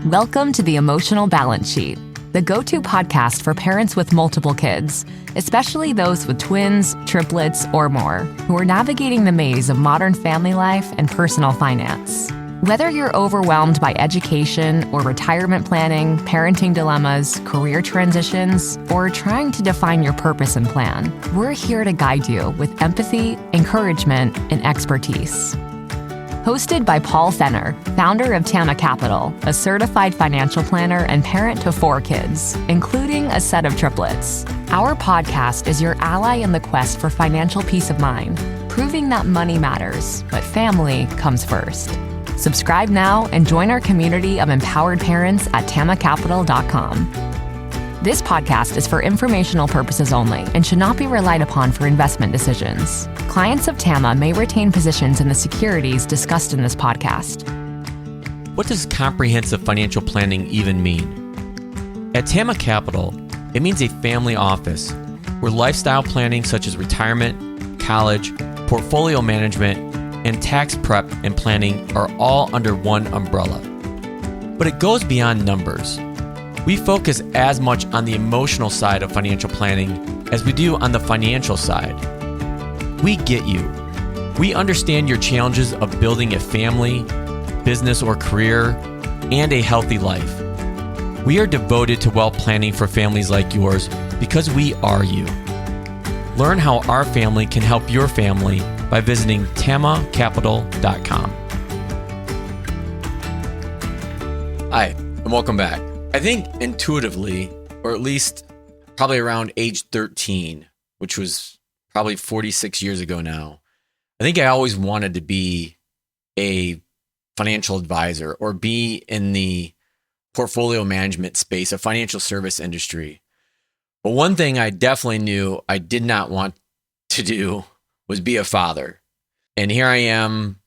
Welcome to the Emotional Balance Sheet, the go-to podcast for parents with multiple kids, especially those with twins, triplets, or more, who are navigating the maze of modern family life and personal finance. Whether you're overwhelmed by education or retirement planning, parenting dilemmas, career transitions, or trying to define your purpose and plan, we're here to guide you with empathy, encouragement, and expertise. Hosted by Paul Fenner, founder of Tama Capital, a certified financial planner and parent to 4 kids, including a set of triplets. Our podcast is your ally in the quest for financial peace of mind, proving that money matters, but family comes first. Subscribe now and join our community of empowered parents at tamacapital.com. This podcast is for informational purposes only and should not be relied upon for investment decisions. Clients of Tama may retain positions in the securities discussed in this podcast. What does comprehensive financial planning even mean? At Tama Capital, it means a family office where lifestyle planning such as retirement, college, portfolio management, and tax prep and planning are all under one umbrella. But it goes beyond numbers. We focus as much on the emotional side of financial planning as we do on the financial side. We get you. We understand your challenges of building a family, business or career, and a healthy life. We are devoted to wealth planning for families like yours because we are you. Learn how our family can help your family by visiting tamacapital.com. Hi, and welcome back. I think intuitively, or at least probably around age 13, which was probably 46 years ago now, I think I always wanted to be a financial advisor or be in the portfolio management space, a financial service industry. But one thing I definitely knew I did not want to do was be a father. And here I am,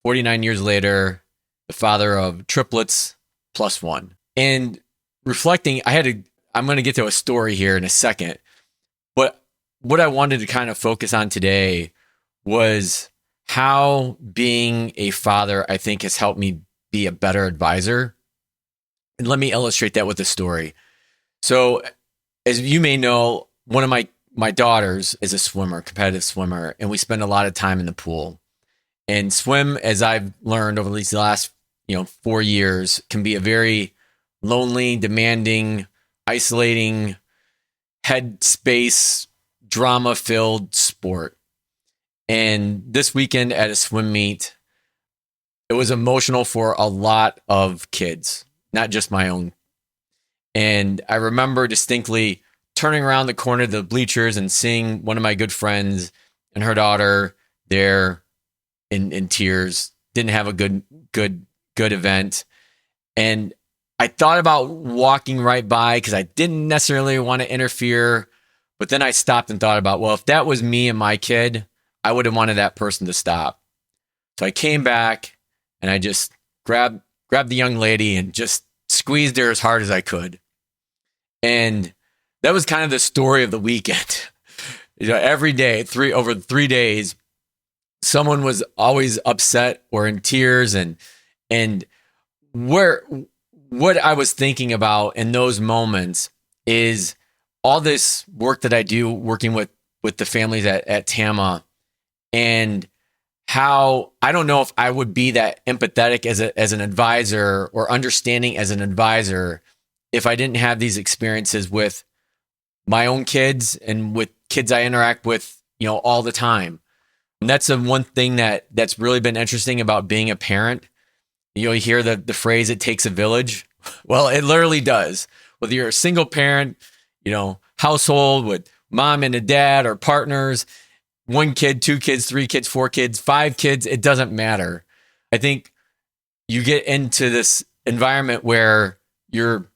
49 years later, the father of triplets plus 1. And reflecting, I'm going to get to a story here in a second, but what I wanted to kind of focus on today was how being a father, I think, has helped me be a better advisor. And let me illustrate that with a story. So as you may know, one of my daughters is a swimmer, competitive swimmer, and we spend a lot of time in the pool. And swim, as I've learned over these last 4 years, can be a very lonely, demanding, isolating, headspace, drama-filled sport. And this weekend at a swim meet, it was emotional for a lot of kids, not just my own. And I remember distinctly turning around the corner of the bleachers and seeing one of my good friends and her daughter there in tears, didn't have a good event. And I thought about walking right by because I didn't necessarily want to interfere, but then I stopped and thought about, well, if that was me and my kid, I would have wanted that person to stop. So I came back and I just grabbed the young lady and just squeezed her as hard as I could. And that was kind of the story of the weekend. Every day, over 3 days, someone was always upset or in tears, and what I was thinking about in those moments is all this work that I do working with the families at Tama, and how I don't know if I would be that empathetic as an advisor or understanding as an advisor if I didn't have these experiences with my own kids and with kids I interact with, all the time. And that's the one thing that's really been interesting about being a parent. You hear the phrase, it takes a village. Well, it literally does. Whether you're a single parent, household with mom and a dad or partners, 1 kid, 2 kids, 3 kids, 4 kids, 5 kids, it doesn't matter. I think you get into this environment where you're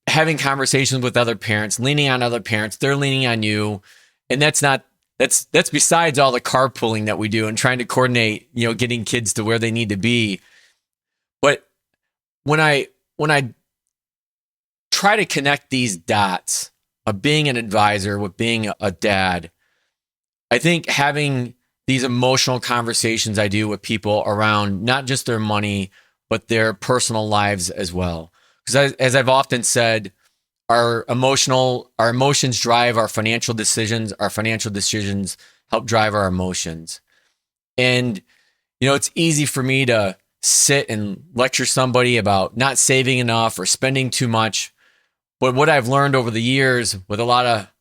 having conversations with other parents, leaning on other parents, they're leaning on you. And that's besides all the carpooling that we do and trying to coordinate, getting kids to where they need to be. But when I try to connect these dots of being an advisor with being a dad, I think having these emotional conversations I do with people around not just their money, but their personal lives as well. Because as I've often said, our emotions drive our financial decisions. Our financial decisions help drive our emotions. And, it's easy for me to sit and lecture somebody about not saving enough or spending too much. But what I've learned over the years with a lot of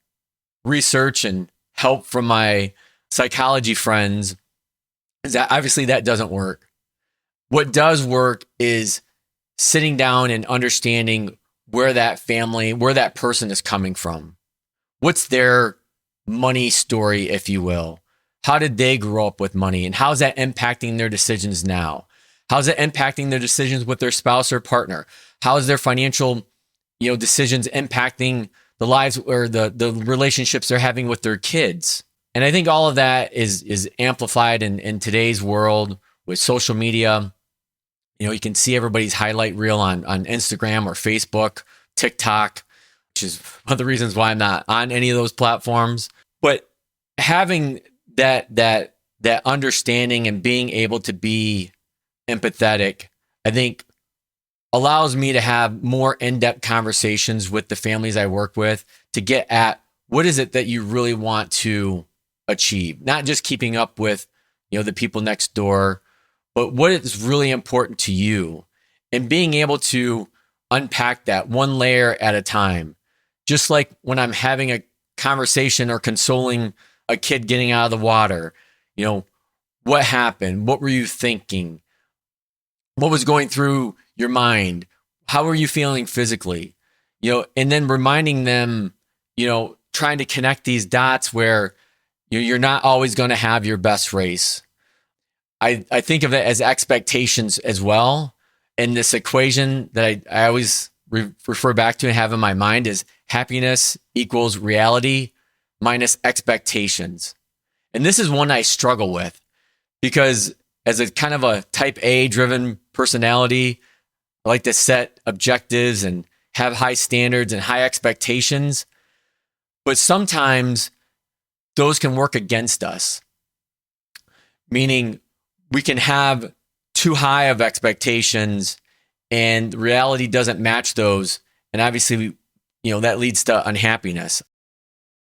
research and help from my psychology friends is that obviously that doesn't work. What does work is sitting down and understanding where that person is coming from. What's their money story, if you will? How did they grow up with money? And how's that impacting their decisions now? How's it impacting their decisions with their spouse or partner? How is their financial, decisions impacting the lives or the relationships they're having with their kids? And I think all of that is amplified in today's world with social media. You can see everybody's highlight reel on Instagram or Facebook, TikTok, which is one of the reasons why I'm not on any of those platforms. But having that understanding and being able to be empathetic, I think allows me to have more in-depth conversations with the families I work with to get at what is it that you really want to achieve, not just keeping up with, the people next door, but what is really important to you, and being able to unpack that one layer at a time. Just like when I'm having a conversation or consoling a kid getting out of the water, what happened? What were you thinking? What was going through your mind? How were you feeling physically? And then reminding them, trying to connect these dots where you're not always going to have your best race. I think of it as expectations as well. And this equation that I always refer back to and have in my mind is happiness equals reality minus expectations. And this is one I struggle with because as a kind of a type A driven personality, I like to set objectives and have high standards and high expectations. But sometimes those can work against us, meaning we can have too high of expectations and reality doesn't match those. And obviously, that leads to unhappiness.